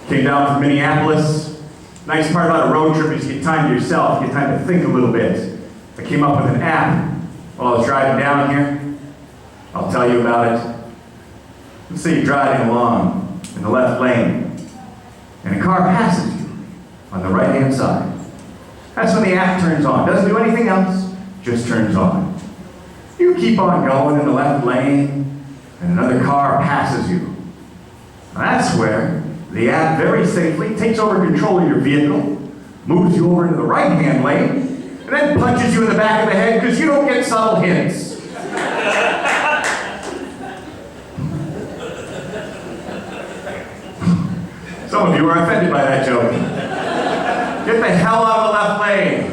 Came down from Minneapolis. Nice part about a road trip is you get time to yourself, you get time to think a little bit. I came up with an app while I was driving down here. I'll tell you about it. Let's say you're driving along in the left lane, and a car passes you on the right-hand side. That's when the app turns on. Doesn't do anything else, just turns on. You keep on going in the left lane, and another car passes you. That's where the app very safely takes over control of your vehicle, moves you over into the right-hand lane, and then punches you in the back of the head because you don't get subtle hints. Some of you are offended by that joke. Get the hell out of the left lane.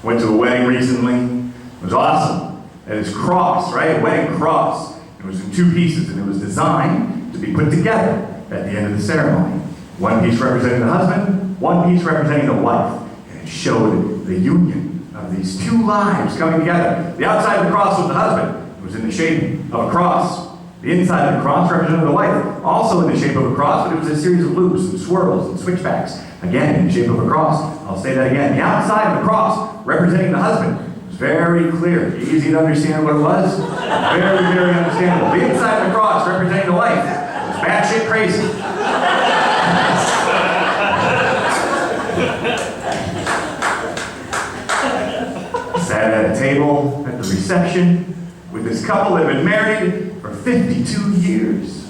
Went to a wedding recently. It was awesome. And it's cross, right? A wedding cross. It was in two pieces, and it was designed to be put together at the end of the ceremony. One piece representing the husband, one piece representing the wife. And it showed the union of these two lives coming together. The outside of the cross was the husband. It was in the shape of a cross. The inside of the cross represented the wife, also in the shape of a cross, but it was a series of loops and swirls and switchbacks. Again, in the shape of a cross. I'll say that again. The outside of the cross representing the husband. It was very clear, easy to understand what it was. Very, very understandable. The inside of the cross representing the wife. It was batshit crazy. Sat at a table at the reception with this couple that had been married for 52 years.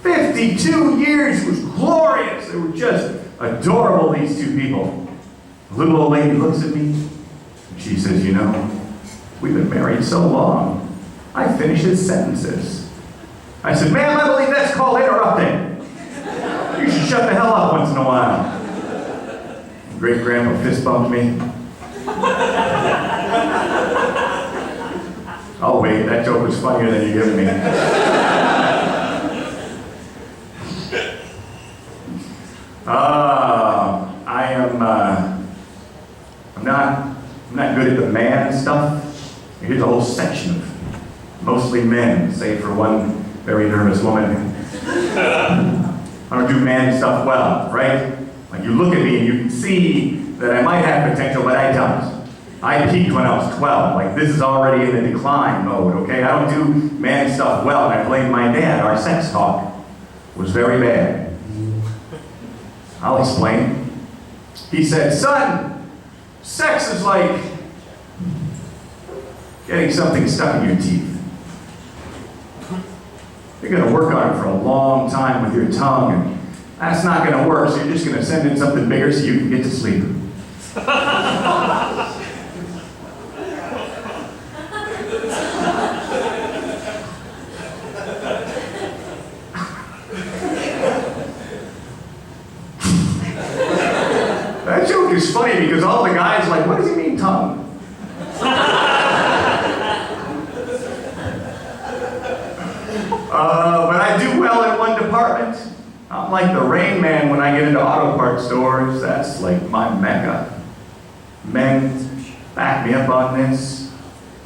52 years! It was glorious! They were just adorable, these two people. The little old lady looks at me, and she says, you know, we've been married so long, I finish his sentences. I said, ma'am, I believe that's called interrupting. You should shut the hell up once in a while. Great-grandpa fist bumped me. Oh wait, that joke was funnier than you're giving me. I'm not good at the man stuff. Here's a whole section of mostly men, save for one very nervous woman. I don't do man stuff well, right? Like you look at me and you can see that I might have potential, but I don't. I peaked when I was 12. Like, this is already in the decline mode, okay? I don't do man stuff well, and I blame my dad. Our sex talk was very bad. I'll explain. He said, son, sex is like getting something stuck in your teeth. You're gonna work on it for a long time with your tongue, and that's not gonna work, so you're just gonna send in something bigger so you can get to sleep. That joke is funny because all the guys are like, what does he mean tongue? But I do well in one department. I'm like the Rain Man when I get into auto parts stores. That's like my mecca. Men, back me up on this.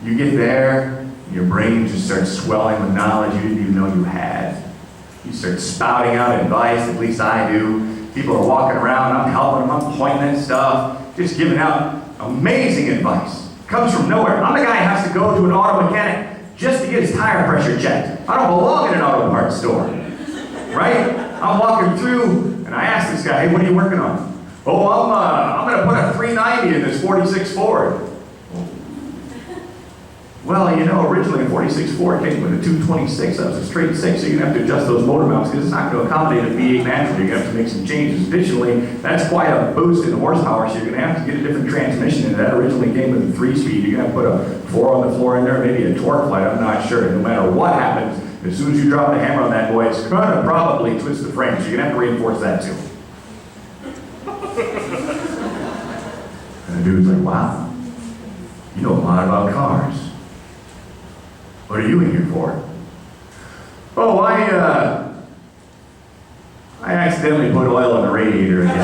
You get there, your brain just starts swelling with knowledge you didn't even know you had. You start spouting out advice, at least I do. People are walking around, I'm helping them, I'm pointing at stuff, just giving out amazing advice. Comes from nowhere. I'm the guy who has to go to an auto mechanic just to get his tire pressure checked. I don't belong in an auto parts store, right? I'm walking through, and I ask this guy, hey, what are you working on? Oh, I'm going to put a 390 in this 46 Ford. Well, you know, originally a 46 Ford came with a 226. That was a straight 6, so you're going to have to adjust those motor mounts because it's not going to accommodate a V8 naturally. You're going to have to make some changes. Additionally, that's quite a boost in the horsepower, so you're going to have to get a different transmission. And that originally came with a 3-speed. You're going to have to put a 4 on the floor in there, maybe a torque light. I'm not sure. No matter what happens, as soon as you drop the hammer on that boy, it's going to probably twist the frame, so you're going to have to reinforce that too. And the dude's like, wow, you know a lot about cars. What are you in here for? Oh, I accidentally put oil in the radiator again.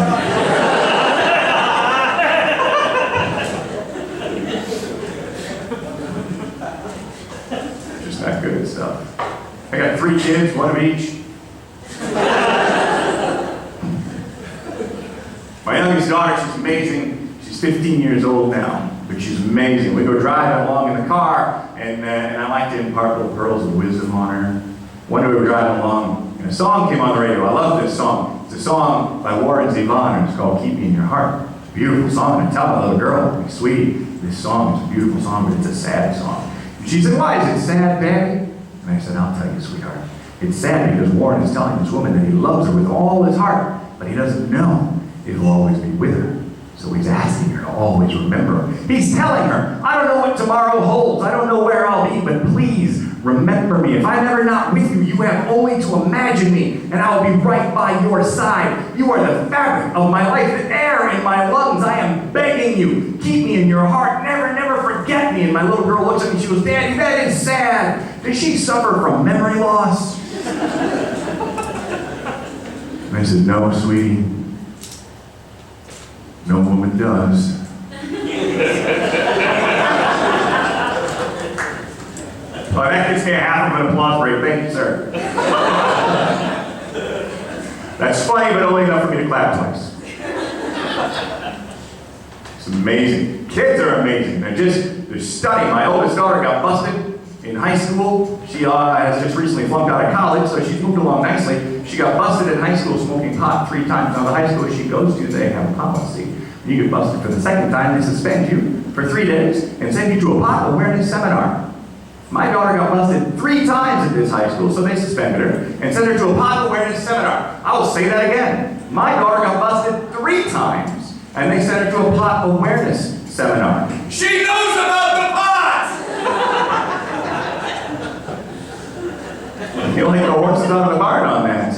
Just not good at stuff. I got 3 kids, one of each. My youngest daughter, she's amazing. She's 15 years old now, but she's amazing. We go driving along in the car, and I like to impart little pearls of wisdom on her. One day we were driving along, and a song came on the radio. I love this song. It's a song by Warren Zevon, and it's called Keep Me in Your Heart. It's a beautiful song, and I tell my little girl, like, sweetie, this song is a beautiful song, but it's a sad song. And she said, why is it sad, Daddy? And I said, I'll tell you, sweetheart. It's sad because Warren is telling this woman that he loves her with all his heart, but he doesn't know if he'll always be with her. So he's asking her to always remember her. He's telling her, I don't know what tomorrow holds. I don't know where I'll be, but please remember me. If I'm ever not with you, you have only to imagine me, and I'll be right by your side. You are the fabric of my life, the air in my lungs. I am begging you, keep me in your heart. Never, never forget me. And my little girl looks at me and she goes, Daddy, that is sad. Does she suffer from memory loss? And I said, no, sweetie. No woman does. Well, that gets me a half of an applause break. Thank you, sir. That's funny, but only enough for me to clap twice. It's amazing. Kids are amazing. They're stunning. My oldest daughter got busted in high school. She has just recently flunked out of college, so she's moved along nicely. She got busted in high school smoking pot 3 times. Now, the high school she goes to, they have a policy. You get busted for the 2nd time, they suspend you for 3 days and send you to a pot awareness seminar. My daughter got busted 3 times at this high school, so they suspended her and sent her to a pot awareness seminar. I will say that again. My daughter got busted 3 times, and they sent her to a pot awareness seminar. She knows about the pot! You'll hit the horses out of the barn on that.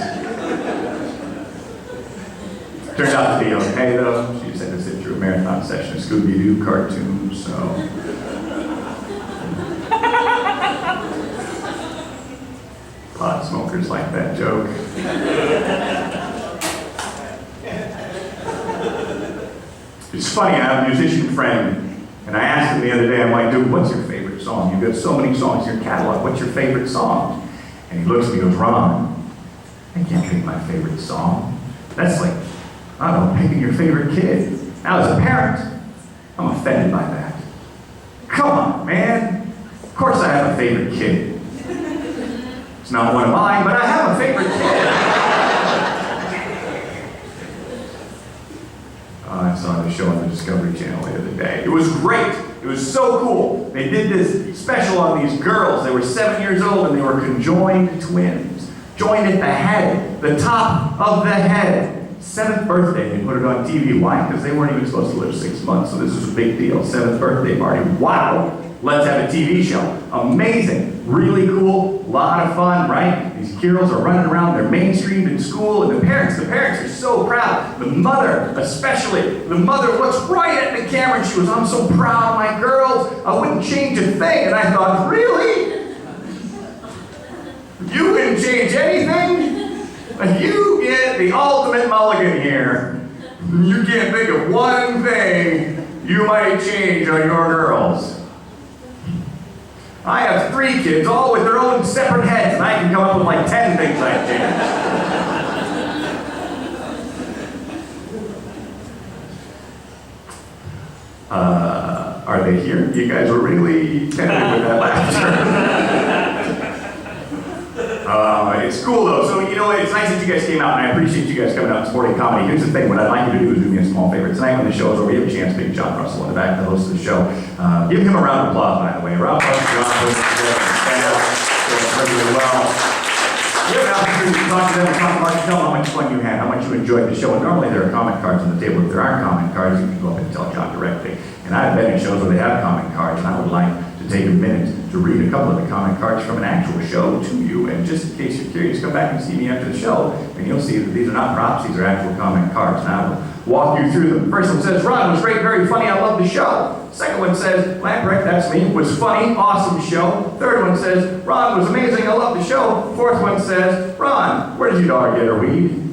Turned out to be okay, though. She just had to sit through a marathon session of Scooby-Doo cartoons, so... Pot smokers like that joke. It's funny, I have a musician friend, and I asked him the other day, I'm like, dude, what's your favorite song? You've got so many songs in your catalog. What's your favorite song? And he looks at me and goes, Ron, I can't pick my favorite song. That's like, I don't know, picking your favorite kid. Now, as a parent, I'm offended by that. Come on, man. Of course I have a favorite kid. It's not one of mine, but I have a favorite kid. I saw the show on the Discovery Channel the other day. It was great. It was so cool. They did this special on these girls. They were 7 years old and they were conjoined twins. Joined at the head, the top of the head. 7th birthday, they put it on TV. Why? Because they weren't even supposed to live 6 months, so this was a big deal. 7th birthday party. Wow! Let's have a TV show. Amazing. Really cool. A lot of fun, right? These girls are running around. They're mainstreamed in school, and the parents are so proud. The mother, especially. The mother looks right at the camera, and she goes, I'm so proud of my girls. I wouldn't change a thing. And I thought, really? You wouldn't change anything? You get the ultimate mulligan here. You can't think of one thing you might change on your girls. I have 3 kids, all with their own separate heads, and I can come up with like 10 things I'd change. Are they here? You guys were really tentative with that laughter. It's cool though, so you know, it's nice that you guys came out, and I appreciate you guys coming out and supporting comedy. Here's the thing, what I'd like you to do is do me a small favor. Tonight when the show is over, we have a chance to meet John Russell in the back, the host of the show. Give him a round of applause, by the way. A round of applause for John Russell. Stand up, doing really well. You have an opportunity to talk to them and talk about, tell them how much fun you had, how much you enjoyed the show. And normally there are comment cards on the table. If there aren't comment cards, you can go up and tell John directly. And I've been in shows where they have comment cards, and I would like to take a minute to read a couple of the comment cards from an actual show to you. And just in case you're curious, come back and see me after the show, and you'll see that these are not props, these are actual comment cards. And I will walk you through them. First one says, Ron was great, very funny, I love the show. Second one says, Lamprecht, that's me, was funny, awesome show. Third one says, Ron was amazing, I love the show. Fourth one says, Ron, where did your dog get her weed?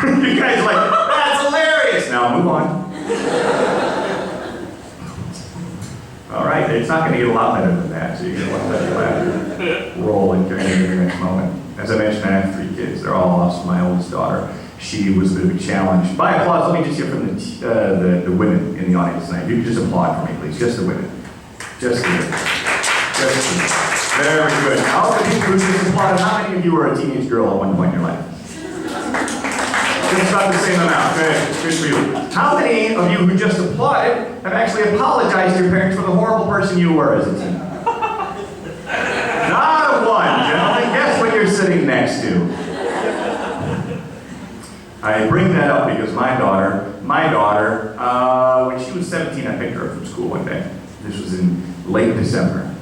You guys are like, that's hilarious. Now move on. All right, it's not going to get a lot better than that, so you're going to want to let your laughter roll and carry into your next moment. As I mentioned, I have 3 kids. They're all awesome. My oldest daughter, she was a bit of a challenge. By applause, let me just hear from the women in the audience tonight. You can just applaud for me, please. Just the women. Just the women. Just the women. Very good. Now, all the people who just applauded, how many of you were a teenage girl at one point in your life? Just about the same amount. Good for you. How many of you who just applauded have actually apologized to your parents for the horrible person you were as a teen? Not a one, gentlemen. Guess what you're sitting next to? I bring that up because my daughter, when she was 17, I picked her up from school one day. This was in late December.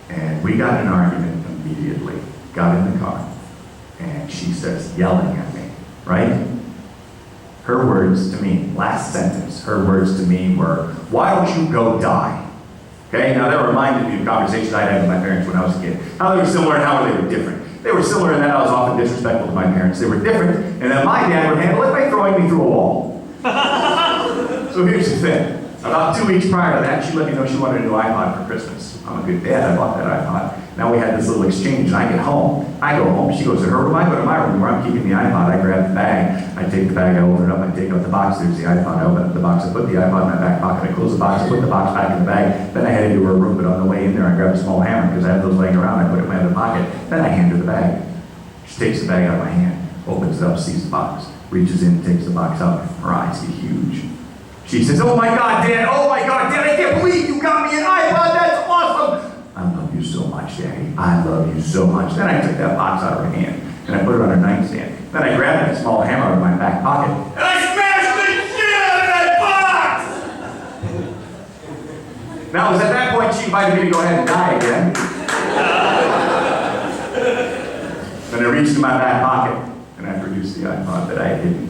And we got in an argument immediately. Got in the car. And she starts yelling at me, right? Her words to me, last sentence, her words to me were, "Why don't you go die?" Okay, now that reminded me of conversations I'd had with my parents when I was a kid. How they were similar and how they were different. They were similar in that I was often disrespectful to my parents. They were different in that my dad would handle it by throwing me through a wall. So here's the thing. About 2 weeks prior to that, she let me know she wanted a new iPod for Christmas. I'm a good dad, I bought that iPod. Now we had this little exchange, and I get home. I go home, she goes to her room, I go to my room where I'm keeping the iPod. I grab the bag, I take the bag, I open it up, I take out the box, there's the iPod. I open up the box, I put the iPod in my back pocket, I close the box, I put the box back in the bag. Then I head into her room, but on the way in there, I grab a small hammer, because I have those laying around, I put it in my other pocket. Then I hand her the bag. She takes the bag out of my hand, opens it up, sees the box, reaches in, takes the box out, her eyes get huge. She says, "Oh my God, Dad, I can't believe you got me an iPod, that's awesome!" "I love you so much, Daddy, I love you so much." Then I took that box out of her hand, and I put it on her nightstand. Then I grabbed that small hammer out of my back pocket, and I smashed the shit out of that box! Now, it was at that point she invited me to go ahead and die again. Then I reached in my back pocket, and I produced the iPod that I had hidden.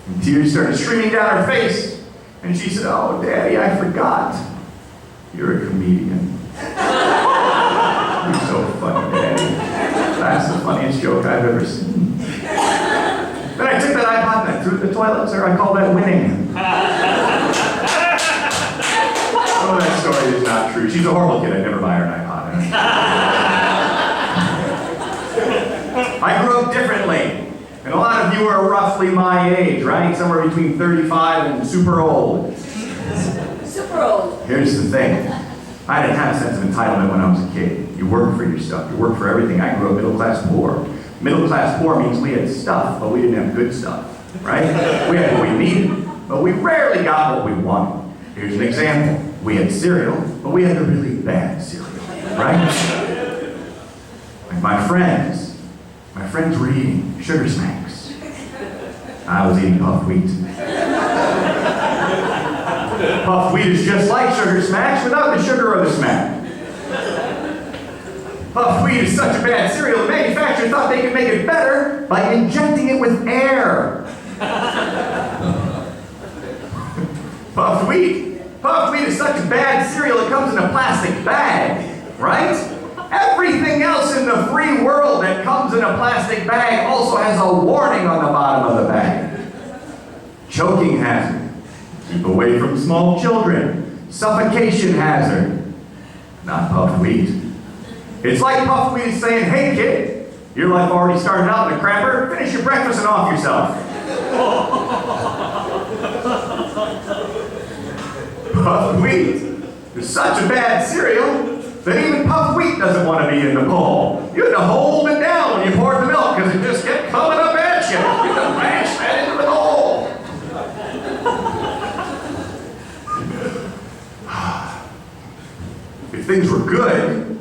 And tears started streaming down her face. And she said, "Oh, Daddy, I forgot. You're a comedian." "You're so funny, Daddy. That's the funniest joke I've ever seen." Then I took that iPod and I threw it in the toilet, sir. I call that winning. Oh, that story is not true. She's a horrible kid. I'd never buy her an iPod. I grew up differently. And a lot of you are roughly my age, right? Somewhere between 35 and super old. Super old. Here's the thing. I didn't have a sense of entitlement when I was a kid. You work for your stuff. You work for everything. I grew up middle class poor. Middle class poor means we had stuff, but we didn't have good stuff, right? We had what we needed, but we rarely got what we wanted. Here's an example. We had cereal, but we had the really bad cereal, right? Like my friends were eating Sugar Smacks. I was eating puffed wheat. Puffed wheat is just like Sugar Smacks without the sugar or the smack. Puffed wheat is such a bad cereal, the manufacturer thought they could make it better by injecting it with air. Puffed wheat is such a bad cereal, it comes in a plastic bag, right? Everything else in the free world that comes in a plastic bag also has a warning on the bottom of the bag. Choking hazard. Keep away from small children. Suffocation hazard. Not puffed wheat. It's like puffed wheat is saying, "Hey kid, your life already started out in a crapper. Finish your breakfast and off yourself." Puffed wheat is such a bad cereal that even puffed wheat doesn't want to be in the bowl. You had to hold it down when you poured the milk because it just kept coming up at you. You had to mash that into the bowl. If things were good,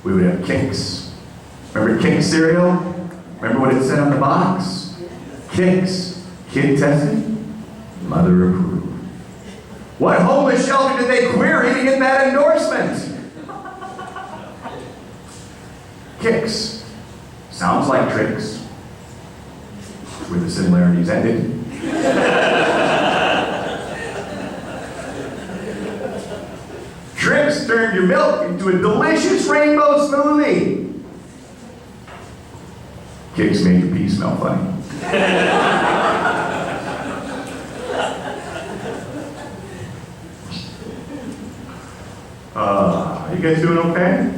we would have Kix. Remember Kix cereal? Remember what it said on the box? Kix, kid tested, mother approved. What homeless shelter did they query to get that endorsement? Kix. Sounds like tricks. Where the similarities ended. Tricks turned your milk into a delicious rainbow smoothie. Kix made your pee smell funny. You guys doing okay?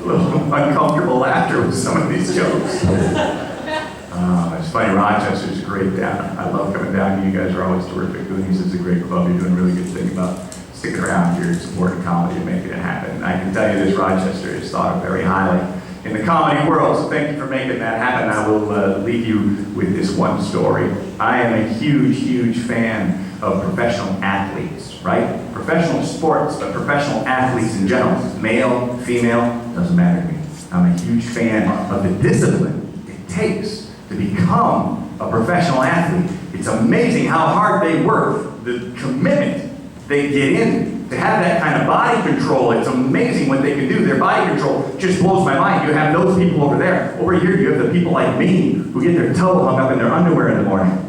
A little uncomfortable laughter with some of these jokes. It's funny, Rochester's a great town. I love coming down. You guys are always terrific. Goonies is a great club. You're doing a really good thing about sticking around here and supporting comedy and making it happen. And I can tell you this, Rochester is thought of very highly in the comedy world, so thank you for making that happen. I will leave you with this one story. I am a huge, huge fan of professional athletes, right? Professional sports, but professional athletes in general. Male, female, doesn't matter to me. I'm a huge fan of the discipline it takes to become a professional athlete. It's amazing how hard they work, the commitment they get in to have that kind of body control. It's amazing what they can do. Their body control just blows my mind. You have those people over there. Over here, you have the people like me who get their toe hung up in their underwear in the morning.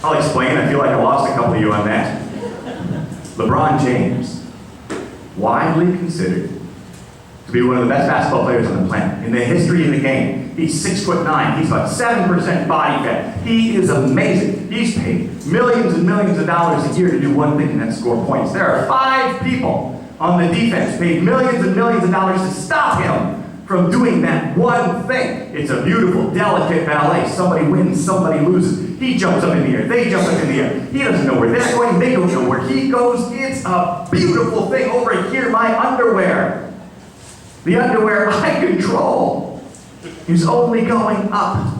I'll explain. I feel like I lost a couple of you on that. LeBron James, widely considered to be one of the best basketball players on the planet in the history of the game. He's 6'9". He's about 7% body fat. He is amazing. He's paid millions and millions of dollars a year to do one thing, and that's score points. There are 5 people on the defense paid millions and millions of dollars to stop him from doing that one thing. It's a beautiful, delicate ballet. Somebody wins, somebody loses. He jumps up in the air. They jump up in the air. He doesn't know where they're going. They don't know where he goes. It's a beautiful thing. Over here, my underwear. The underwear I control is only going up.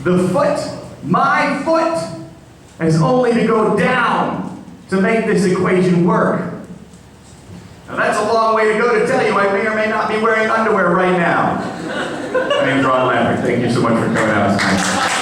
The foot, my foot, has only to go down to make this equation work. Now that's a long way to go to tell you I may or may not be wearing underwear right now. My name's Lamprecht. Thank you so much for coming out tonight.